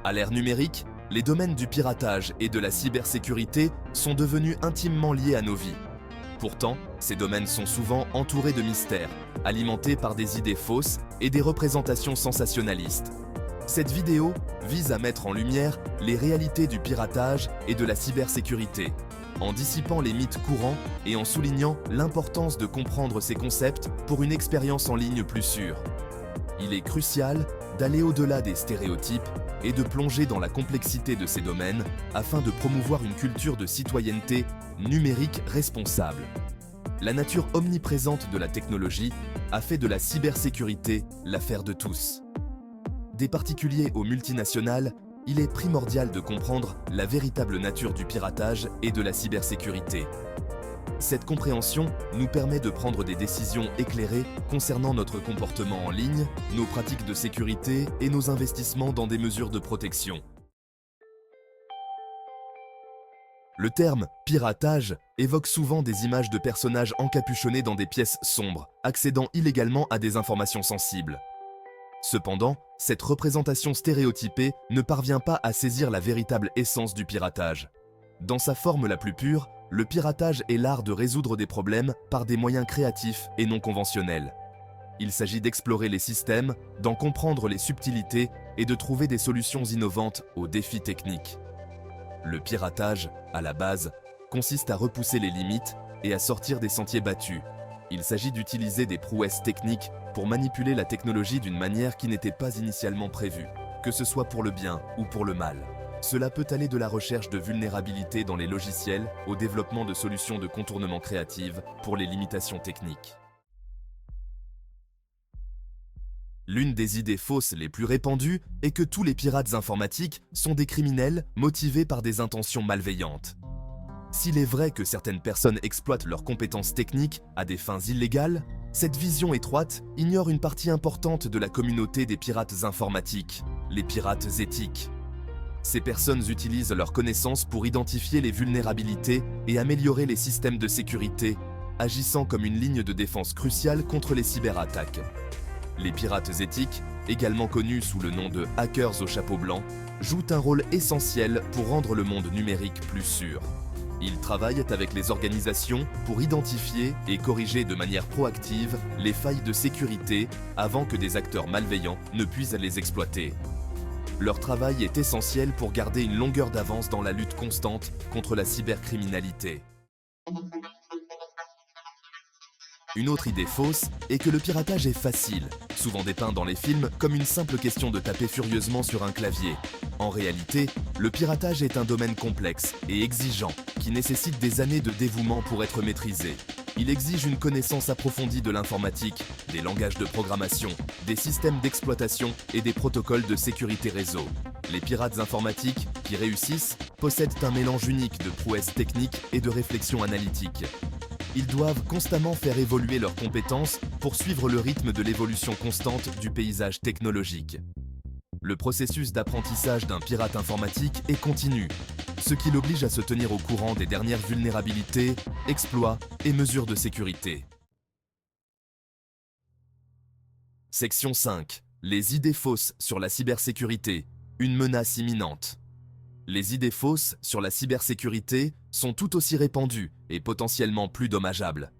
À l'ère numérique, les domaines du piratage et de la cybersécurité sont devenus intimement liés à nos vies. Pourtant, ces domaines sont souvent entourés de mystères, alimentés par des idées fausses et des représentations sensationnalistes. Cette vidéo vise à mettre en lumière les réalités du piratage et de la cybersécurité, en dissipant les mythes courants et en soulignant l'importance de comprendre ces concepts pour une expérience en ligne plus sûre. Il est crucial d'aller au-delà des stéréotypes et de plonger dans la complexité de ces domaines afin de promouvoir une culture de citoyenneté numérique responsable. La nature omniprésente de la technologie a fait de la cybersécurité l'affaire de tous. Des particuliers aux multinationales, il est primordial de comprendre la véritable nature du piratage et de la cybersécurité. Cette compréhension nous permet de prendre des décisions éclairées concernant notre comportement en ligne, nos pratiques de sécurité et nos investissements dans des mesures de protection. Le terme « piratage » évoque souvent des images de personnages encapuchonnés dans des pièces sombres, accédant illégalement à des informations sensibles. Cependant, cette représentation stéréotypée ne parvient pas à saisir la véritable essence du piratage. Dans sa forme la plus pure, le piratage est l'art de résoudre des problèmes par des moyens créatifs et non conventionnels. Il s'agit d'explorer les systèmes, d'en comprendre les subtilités et de trouver des solutions innovantes aux défis techniques. Le piratage, à la base, consiste à repousser les limites et à sortir des sentiers battus. Il s'agit d'utiliser des prouesses techniques pour manipuler la technologie d'une manière qui n'était pas initialement prévue, que ce soit pour le bien ou pour le mal. Cela peut aller de la recherche de vulnérabilités dans les logiciels au développement de solutions de contournement créatives pour les limitations techniques. L'une des idées fausses les plus répandues est que tous les pirates informatiques sont des criminels motivés par des intentions malveillantes. S'il est vrai que certaines personnes exploitent leurs compétences techniques à des fins illégales, cette vision étroite ignore une partie importante de la communauté des pirates informatiques, les pirates éthiques. Ces personnes utilisent leurs connaissances pour identifier les vulnérabilités et améliorer les systèmes de sécurité, agissant comme une ligne de défense cruciale contre les cyberattaques. Les pirates éthiques, également connus sous le nom de hackers au chapeau blanc, jouent un rôle essentiel pour rendre le monde numérique plus sûr. Ils travaillent avec les organisations pour identifier et corriger de manière proactive les failles de sécurité avant que des acteurs malveillants ne puissent les exploiter. Leur travail est essentiel pour garder une longueur d'avance dans la lutte constante contre la cybercriminalité. Une autre idée fausse est que le piratage est facile, souvent dépeint dans les films comme une simple question de taper furieusement sur un clavier. En réalité, le piratage est un domaine complexe et exigeant qui nécessite des années de dévouement pour être maîtrisé. Il exige une connaissance approfondie de l'informatique, des langages de programmation, des systèmes d'exploitation et des protocoles de sécurité réseau. Les pirates informatiques qui réussissent possèdent un mélange unique de prouesses techniques et de réflexion analytique. Ils doivent constamment faire évoluer leurs compétences pour suivre le rythme de l'évolution constante du paysage technologique. Le processus d'apprentissage d'un pirate informatique est continu, ce qui l'oblige à se tenir au courant des dernières vulnérabilités, exploits et mesures de sécurité. Section 5. Les idées fausses sur la cybersécurité, une menace imminente. Les idées fausses sur la cybersécurité sont tout aussi répandues et potentiellement plus dommageables.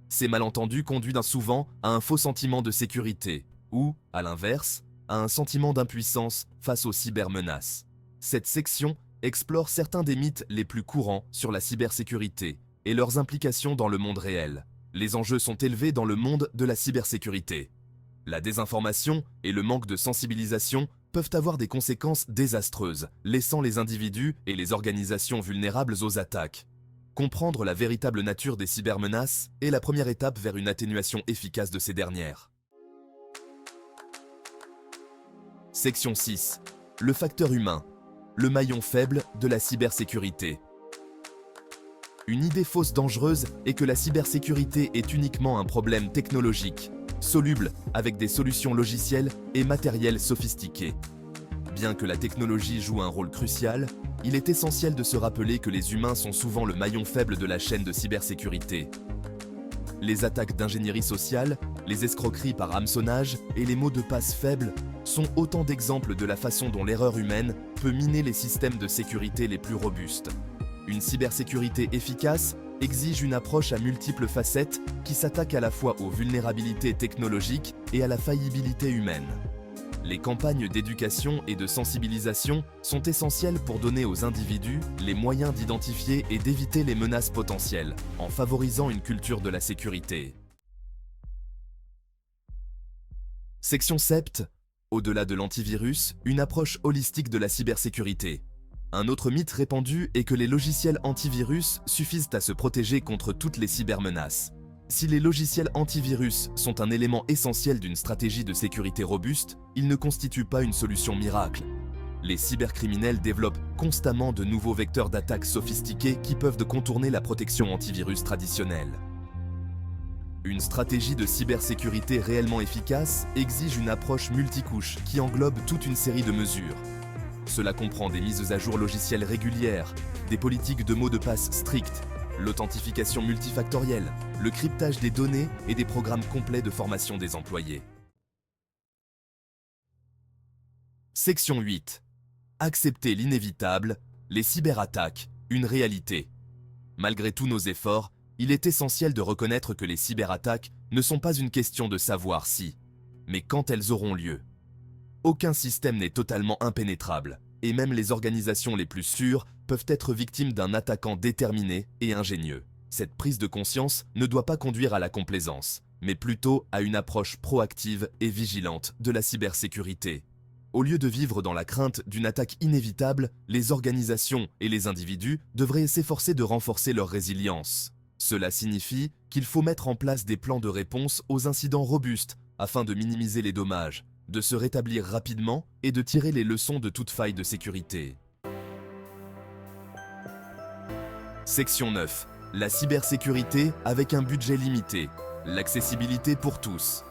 Ces malentendus conduisent souvent à un faux sentiment de sécurité ou, à l'inverse, à un sentiment d'impuissance face aux cybermenaces. Cette section explore certains des mythes les plus courants sur la cybersécurité et leurs implications dans le monde réel. Les enjeux sont élevés dans le monde de la cybersécurité. La désinformation et le manque de sensibilisation peuvent avoir des conséquences désastreuses, laissant les individus et les organisations vulnérables aux attaques. Comprendre la véritable nature des cybermenaces est la première étape vers une atténuation efficace de ces dernières. Section 6. Le facteur humain, le maillon faible de la cybersécurité. Une idée fausse dangereuse est que la cybersécurité est uniquement un problème technologique, soluble avec des solutions logicielles et matérielles sophistiquées. Bien que la technologie joue un rôle crucial, il est essentiel de se rappeler que les humains sont souvent le maillon faible de la chaîne de cybersécurité. Les attaques d'ingénierie sociale, les escroqueries par hameçonnage et les mots de passe faibles sont autant d'exemples de la façon dont l'erreur humaine peut miner les systèmes de sécurité les plus robustes. Une cybersécurité efficace exige une approche à multiples facettes qui s'attaque à la fois aux vulnérabilités technologiques et à la faillibilité humaine. Les campagnes d'éducation et de sensibilisation sont essentielles pour donner aux individus les moyens d'identifier et d'éviter les menaces potentielles, en favorisant une culture de la sécurité. Section 7. Au-delà de l'antivirus, une approche holistique de la cybersécurité. Un autre mythe répandu est que les logiciels antivirus suffisent à se protéger contre toutes les cybermenaces. Si les logiciels antivirus sont un élément essentiel d'une stratégie de sécurité robuste, ils ne constituent pas une solution miracle. Les cybercriminels développent constamment de nouveaux vecteurs d'attaque sophistiqués qui peuvent contourner la protection antivirus traditionnelle. Une stratégie de cybersécurité réellement efficace exige une approche multicouche qui englobe toute une série de mesures. Cela comprend des mises à jour logicielles régulières, des politiques de mots de passe strictes, l'authentification multifactorielle, le cryptage des données et des programmes complets de formation des employés. Section 8. Accepter l'inévitable, les cyberattaques, une réalité. Malgré tous nos efforts, il est essentiel de reconnaître que les cyberattaques ne sont pas une question de savoir si, mais quand elles auront lieu. Aucun système n'est totalement impénétrable, et même les organisations les plus sûres peuvent être victimes d'un attaquant déterminé et ingénieux. Cette prise de conscience ne doit pas conduire à la complaisance, mais plutôt à une approche proactive et vigilante de la cybersécurité. Au lieu de vivre dans la crainte d'une attaque inévitable, les organisations et les individus devraient s'efforcer de renforcer leur résilience. Cela signifie qu'il faut mettre en place des plans de réponse aux incidents robustes afin de minimiser les dommages, de se rétablir rapidement et de tirer les leçons de toute faille de sécurité. Section 9. La cybersécurité avec un budget limité. L'accessibilité pour tous.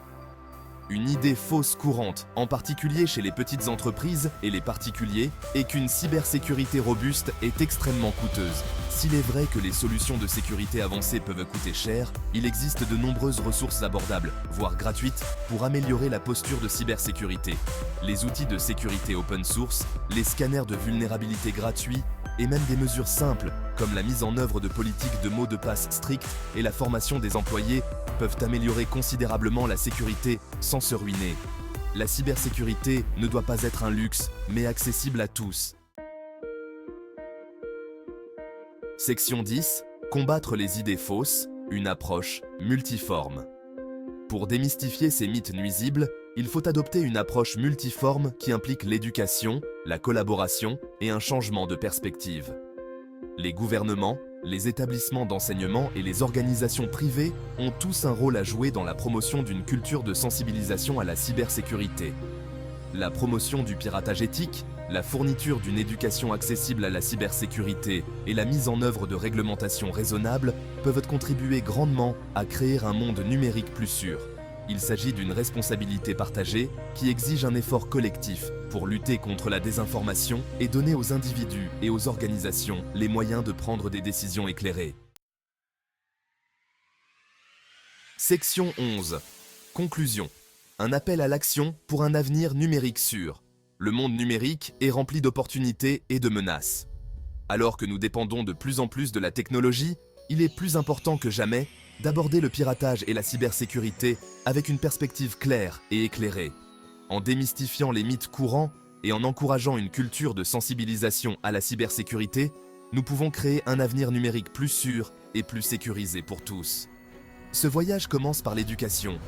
Une idée fausse courante, en particulier chez les petites entreprises et les particuliers, est qu'une cybersécurité robuste est extrêmement coûteuse. S'il est vrai que les solutions de sécurité avancées peuvent coûter cher, il existe de nombreuses ressources abordables, voire gratuites, pour améliorer la posture de cybersécurité. Les outils de sécurité open source, les scanners de vulnérabilité gratuits, et même des mesures simples, comme la mise en œuvre de politiques de mots de passe stricts et la formation des employés, peuvent améliorer considérablement la sécurité sans se ruiner. La cybersécurité ne doit pas être un luxe, mais accessible à tous. Section 10. Combattre les idées fausses, une approche multiforme. Pour démystifier ces mythes nuisibles, il faut adopter une approche multiforme qui implique l'éducation, la collaboration et un changement de perspective. Les gouvernements, les établissements d'enseignement et les organisations privées ont tous un rôle à jouer dans la promotion d'une culture de sensibilisation à la cybersécurité. La promotion du piratage éthique, la fourniture d'une éducation accessible à la cybersécurité et la mise en œuvre de réglementations raisonnables peuvent contribuer grandement à créer un monde numérique plus sûr. Il s'agit d'une responsabilité partagée qui exige un effort collectif pour lutter contre la désinformation et donner aux individus et aux organisations les moyens de prendre des décisions éclairées. Section 11. Conclusion. Un appel à l'action pour un avenir numérique sûr. Le monde numérique est rempli d'opportunités et de menaces. Alors que nous dépendons de plus en plus de la technologie, il est plus important que jamais d'aborder le piratage et la cybersécurité avec une perspective claire et éclairée. En démystifiant les mythes courants et en encourageant une culture de sensibilisation à la cybersécurité, nous pouvons créer un avenir numérique plus sûr et plus sécurisé pour tous. Ce voyage commence par l'éducation,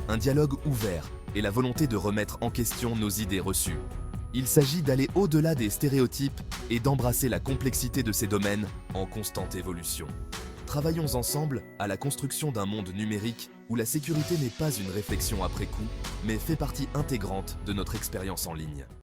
un dialogue ouvert et la volonté de remettre en question nos idées reçues. Il s'agit d'aller au-delà des stéréotypes et d'embrasser la complexité de ces domaines en constante évolution. Travaillons ensemble à la construction d'un monde numérique où la sécurité n'est pas une réflexion après coup, mais fait partie intégrante de notre expérience en ligne.